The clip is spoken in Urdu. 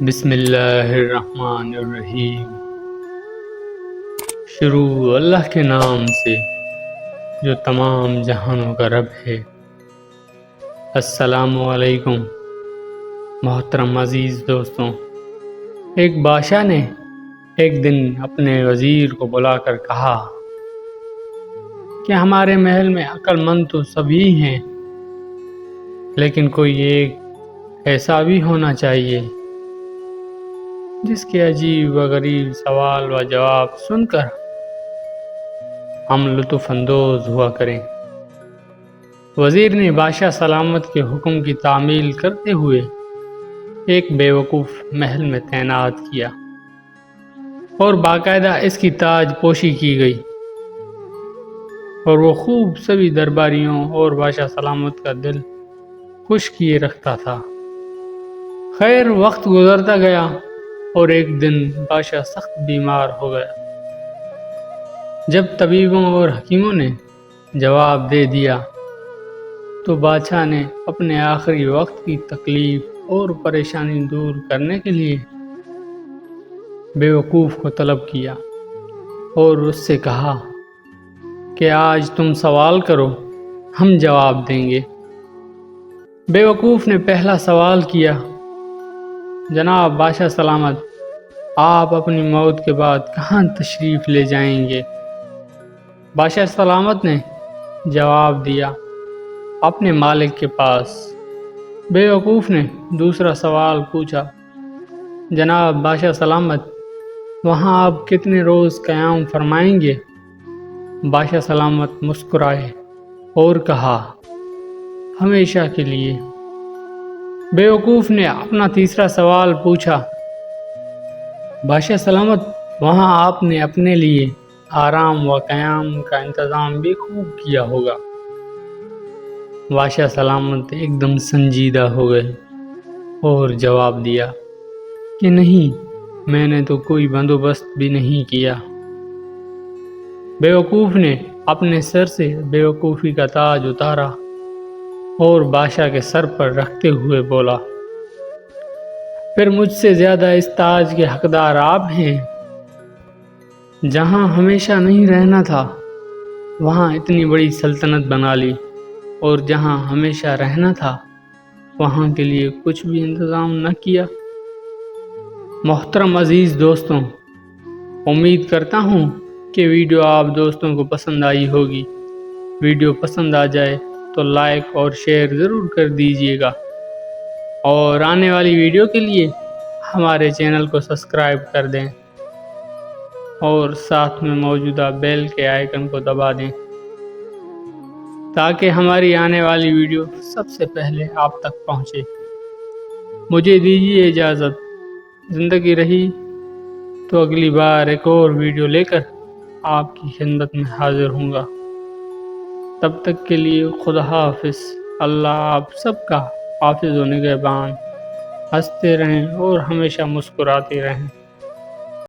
بسم اللہ الرحمن الرحیم۔ شروع اللہ کے نام سے جو تمام جہانوں کا رب ہے۔ السلام علیکم محترم عزیز دوستوں۔ ایک بادشاہ نے ایک دن اپنے وزیر کو بلا کر کہا کہ ہمارے محل میں عقل مند تو سبھی ہیں، لیکن کوئی ایک ایسا بھی ہونا چاہیے جس کے عجیب و غریب سوال و جواب سن کر ہم لطف اندوز ہوا کریں۔ وزیر نے بادشاہ سلامت کے حکم کی تعمیل کرتے ہوئے ایک بیوقوف محل میں تعینات کیا اور باقاعدہ اس کی تاج پوشی کی گئی، اور وہ خوب سبھی درباریوں اور بادشاہ سلامت کا دل خوش کیے رکھتا تھا۔ خیر، وقت گزرتا گیا اور ایک دن بادشاہ سخت بیمار ہو گیا۔ جب طبیبوں اور حکیموں نے جواب دے دیا تو بادشاہ نے اپنے آخری وقت کی تکلیف اور پریشانی دور کرنے کے لیے بیوقوف کو طلب کیا اور اس سے کہا کہ آج تم سوال کرو، ہم جواب دیں گے۔ بیوقوف نے پہلا سوال کیا، جناب بادشاہ سلامت، آپ اپنی موت کے بعد کہاں تشریف لے جائیں گے؟ بادشاہ سلامت نے جواب دیا، اپنے مالک کے پاس۔ بیوقوف نے دوسرا سوال پوچھا، جناب بادشاہ سلامت، وہاں آپ کتنے روز قیام فرمائیں گے؟ بادشاہ سلامت مسکرائے اور کہا، ہمیشہ کے لیے۔ بیوقوف نے اپنا تیسرا سوال پوچھا، بادشاہ سلامت، وہاں آپ نے اپنے لیے آرام و قیام کا انتظام بھی خوب کیا ہوگا۔ بادشاہ سلامت ایک دم سنجیدہ ہو گئے اور جواب دیا کہ نہیں، میں نے تو کوئی بندوبست بھی نہیں کیا۔ بیوقوف نے اپنے سر سے بیوقوفی کا تاج اتارا اور بادشاہ کے سر پر رکھتے ہوئے بولا، پھر مجھ سے زیادہ اس تاج کے حقدار آپ ہیں۔ جہاں ہمیشہ نہیں رہنا تھا وہاں اتنی بڑی سلطنت بنا لی، اور جہاں ہمیشہ رہنا تھا وہاں کے لیے کچھ بھی انتظام نہ کیا۔ محترم عزیز دوستوں، امید کرتا ہوں کہ ویڈیو آپ دوستوں کو پسند آئی ہوگی۔ ویڈیو پسند آ جائے تو لائک اور شیئر ضرور کر دیجیے گا، اور آنے والی ویڈیو کے لیے ہمارے چینل کو سبسکرائب کر دیں اور ساتھ میں موجودہ بیل کے آئیکن کو دبا دیں تاکہ ہماری آنے والی ویڈیو سب سے پہلے آپ تک پہنچے۔ مجھے دیجیے اجازت، زندگی رہی تو اگلی بار ایک اور ویڈیو لے کر آپ کی خدمت میں حاضر ہوں گا۔ تب تک کے لیے خدا حافظ۔ اللہ آپ سب کا حافظ و نگہبان۔ ہنستے رہیں اور ہمیشہ مسکراتے رہیں۔